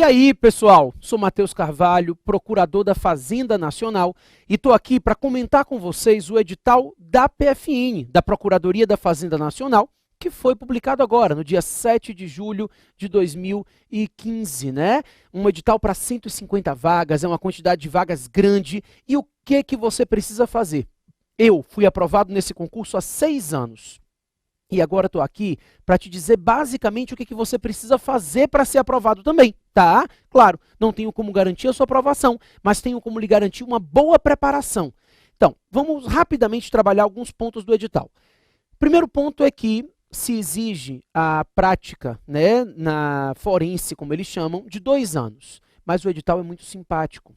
E aí, pessoal, sou Matheus Carvalho, procurador da Fazenda Nacional, e estou aqui para comentar com vocês o edital da PFN, da Procuradoria da Fazenda Nacional, que foi publicado agora, no dia 7 de julho de 2015, né? Um edital para 150 vagas, é uma quantidade de vagas grande. E o que você precisa fazer? Eu fui aprovado nesse concurso há 6 anos. E agora estou aqui para te dizer basicamente o que você precisa fazer para ser aprovado também, tá? Claro, não tenho como garantir a sua aprovação, mas tenho como lhe garantir uma boa preparação. Então, vamos rapidamente trabalhar alguns pontos do edital. Primeiro ponto é que se exige a prática, né, na forense, como eles chamam, de 2 anos. Mas o edital é muito simpático.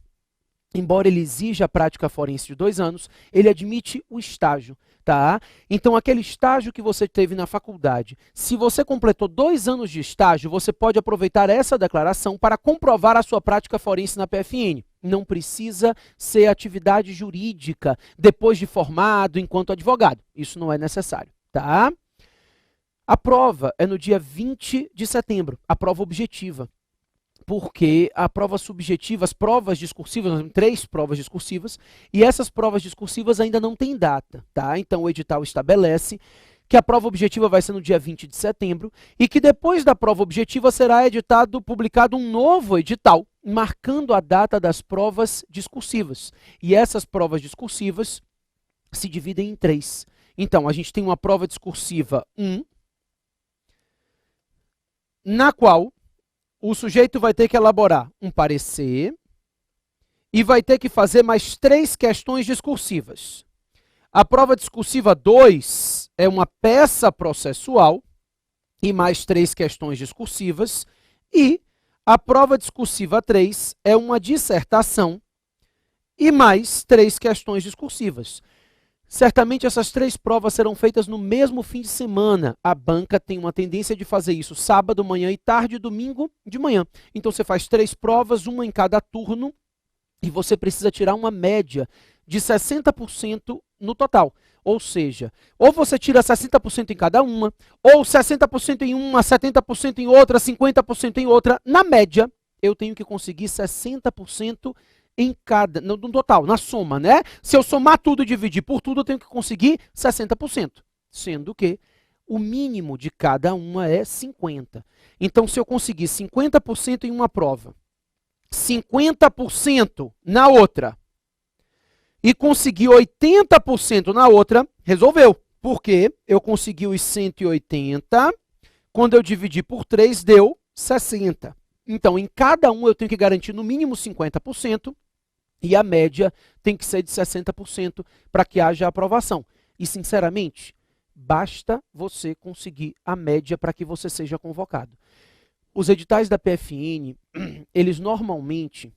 Embora ele exija a prática forense de 2 anos, ele admite o estágio, tá? Então, aquele estágio que você teve na faculdade, se você completou 2 anos de estágio, você pode aproveitar essa declaração para comprovar a sua prática forense na PFN. Não precisa ser atividade jurídica depois de formado enquanto advogado. Isso não é necessário, tá? A prova é no dia 20 de setembro, a prova objetiva. Porque a prova subjetiva, as provas discursivas, nós temos 3 provas discursivas, e essas provas discursivas ainda não têm data, tá? Então o edital estabelece que a prova objetiva vai ser no dia 20 de setembro, e que depois da prova objetiva será publicado um novo edital, marcando a data das provas discursivas. E essas provas discursivas se dividem em 3. Então, a gente tem uma prova discursiva 1, na qual o sujeito vai ter que elaborar um parecer e vai ter que fazer mais 3 questões discursivas. A prova discursiva 2 é uma peça processual e mais 3 questões discursivas. E a prova discursiva 3 é uma dissertação e mais 3 questões discursivas. Certamente essas 3 provas serão feitas no mesmo fim de semana. A banca tem uma tendência de fazer isso sábado, manhã e tarde, domingo de manhã. Então você faz 3 provas, uma em cada turno, e você precisa tirar uma média de 60% no total. Ou seja, ou você tira 60% em cada uma, ou 60% em uma, 70% em outra, 50% em outra. Na média, eu tenho que conseguir 60% em cada, no total, na soma, né? Se eu somar tudo e dividir por tudo, eu tenho que conseguir 60%. Sendo que o mínimo de cada uma é 50%. Então, se eu conseguir 50% em uma prova, 50% na outra, e conseguir 80% na outra, resolveu. Porque eu consegui os 180, quando eu dividi por 3, deu 60. Então, em cada um, eu tenho que garantir no mínimo 50%, e a média tem que ser de 60% para que haja aprovação. E, sinceramente, basta você conseguir a média para que você seja convocado. Os editais da PFN, eles normalmente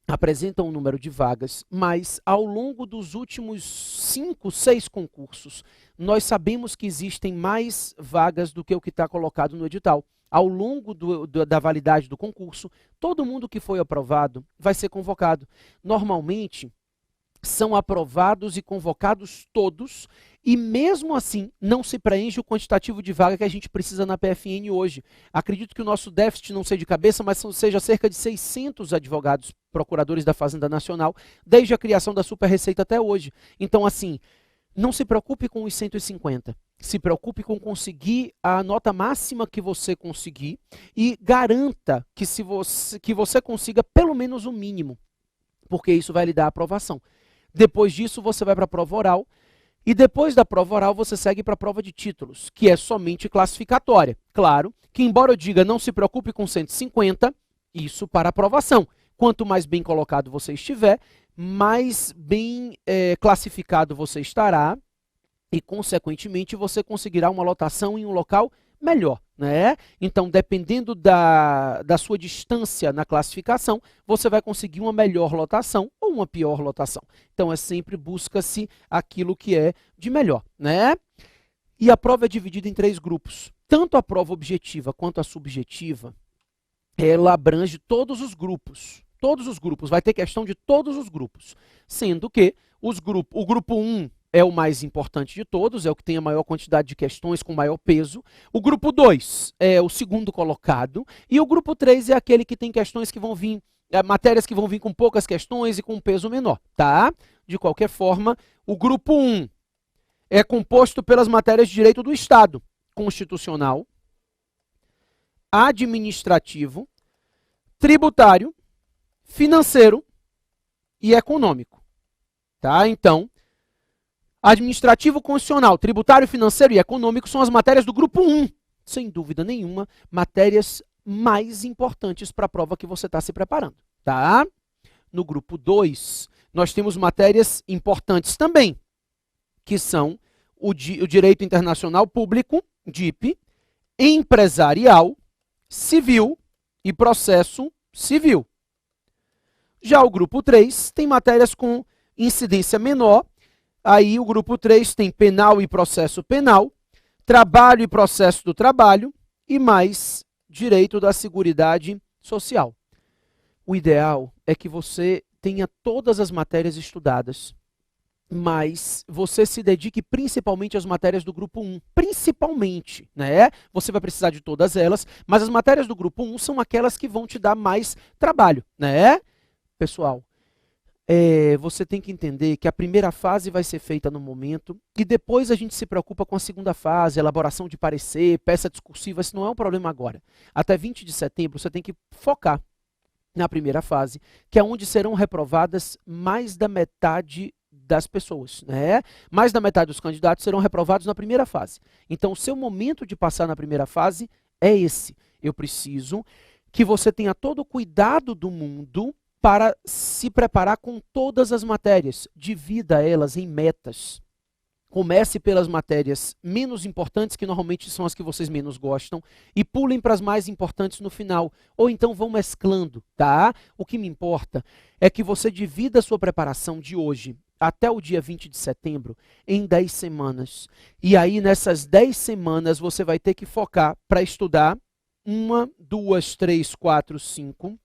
apresentam um número de vagas, mas ao longo dos últimos 5, 6 concursos, nós sabemos que existem mais vagas do que o que está colocado no edital. Ao longo da validade do concurso, todo mundo que foi aprovado vai ser convocado. Normalmente, são aprovados e convocados todos, e mesmo assim, não se preenche o quantitativo de vaga que a gente precisa na PFN hoje. Acredito que o nosso déficit, não sei de cabeça, mas seja cerca de 600 advogados procuradores da Fazenda Nacional, desde a criação da Super Receita até hoje. Então, assim, não se preocupe com os 150. Se preocupe com conseguir a nota máxima que você conseguir e garanta que você consiga pelo menos o mínimo, porque isso vai lhe dar a aprovação. Depois disso, você vai para a prova oral e depois da prova oral você segue para a prova de títulos, que é somente classificatória. Claro que, embora eu diga não se preocupe com 150, isso para aprovação. Quanto mais bem colocado você estiver, mais bem classificado você estará e, consequentemente, você conseguirá uma lotação em um local melhor, né? Então, dependendo da sua distância na classificação, você vai conseguir uma melhor lotação ou uma pior lotação. Então, sempre busca-se aquilo que é de melhor, né? E a prova é dividida em 3 grupos. Tanto a prova objetiva quanto a subjetiva, ela abrange todos os grupos. Todos os grupos, vai ter questão de todos os grupos. Sendo que o grupo 1 é o mais importante de todos, é o que tem a maior quantidade de questões com maior peso. O grupo 2 é o segundo colocado. E o grupo 3 é aquele que tem questões que vão vir, matérias que vão vir com poucas questões e com um peso menor, tá? De qualquer forma, o grupo 1 é composto pelas matérias de direito do Estado, constitucional, administrativo, tributário, financeiro e econômico, tá? Então, administrativo, constitucional, tributário, financeiro e econômico são as matérias do grupo 1. Sem dúvida nenhuma, matérias mais importantes para a prova que você está se preparando, tá? No grupo 2, nós temos matérias importantes também, que são o direito internacional público, DIP, empresarial, civil e processo civil. Já o grupo 3 tem matérias com incidência menor. Aí o grupo 3 tem penal e processo penal, trabalho e processo do trabalho e mais direito da seguridade social. O ideal é que você tenha todas as matérias estudadas, mas você se dedique principalmente às matérias do grupo 1. Principalmente, né? Você vai precisar de todas elas, mas as matérias do grupo 1 são aquelas que vão te dar mais trabalho, né? Pessoal, você tem que entender que a primeira fase vai ser feita no momento e depois a gente se preocupa com a segunda fase, elaboração de parecer, peça discursiva, isso não é um problema agora. Até 20 de setembro você tem que focar na primeira fase, que é onde serão reprovadas mais da metade das pessoas, né? Mais da metade dos candidatos serão reprovados na primeira fase. Então, o seu momento de passar na primeira fase é esse. Eu preciso que você tenha todo o cuidado do mundo para se preparar com todas as matérias. Divida elas em metas. Comece pelas matérias menos importantes, que normalmente são as que vocês menos gostam, e pulem para as mais importantes no final. Ou então vão mesclando, tá? O que me importa é que você divida a sua preparação de hoje até o dia 20 de setembro em 10 semanas. E aí, nessas 10 semanas, você vai ter que focar para estudar 1, 2, 3, 4, 5,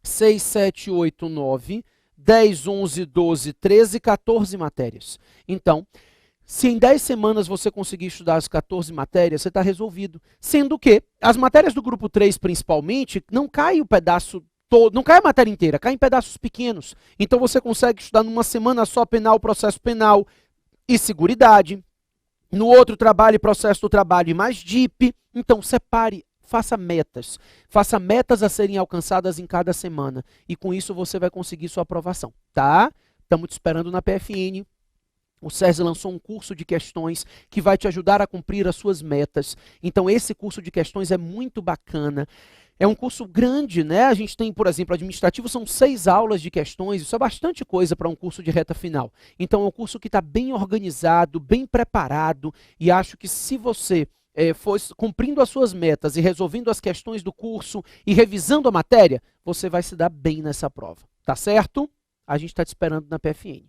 6, 7, 8, 9, 10, 11, 12, 13, 14 matérias. Então, se em 10 semanas você conseguir estudar as 14 matérias, você está resolvido. Sendo que as matérias do grupo 3, principalmente, não cai o pedaço todo, não cai a matéria inteira, cai em pedaços pequenos. Então você consegue estudar numa semana só penal, processo penal e seguridade. No outro trabalho, processo do trabalho e mais DIP. Então separe, faça metas a serem alcançadas em cada semana. E com isso você vai conseguir sua aprovação, tá? Estamos te esperando na PFN. O SESI lançou um curso de questões que vai te ajudar a cumprir as suas metas. Então, esse curso de questões é muito bacana. É um curso grande, né? A gente tem, por exemplo, administrativo, são 6 aulas de questões. Isso é bastante coisa para um curso de reta final. Então, é um curso que está bem organizado, bem preparado. E acho que se você for cumprindo as suas metas e resolvendo as questões do curso e revisando a matéria, você vai se dar bem nessa prova. Tá certo? A gente está te esperando na PFN.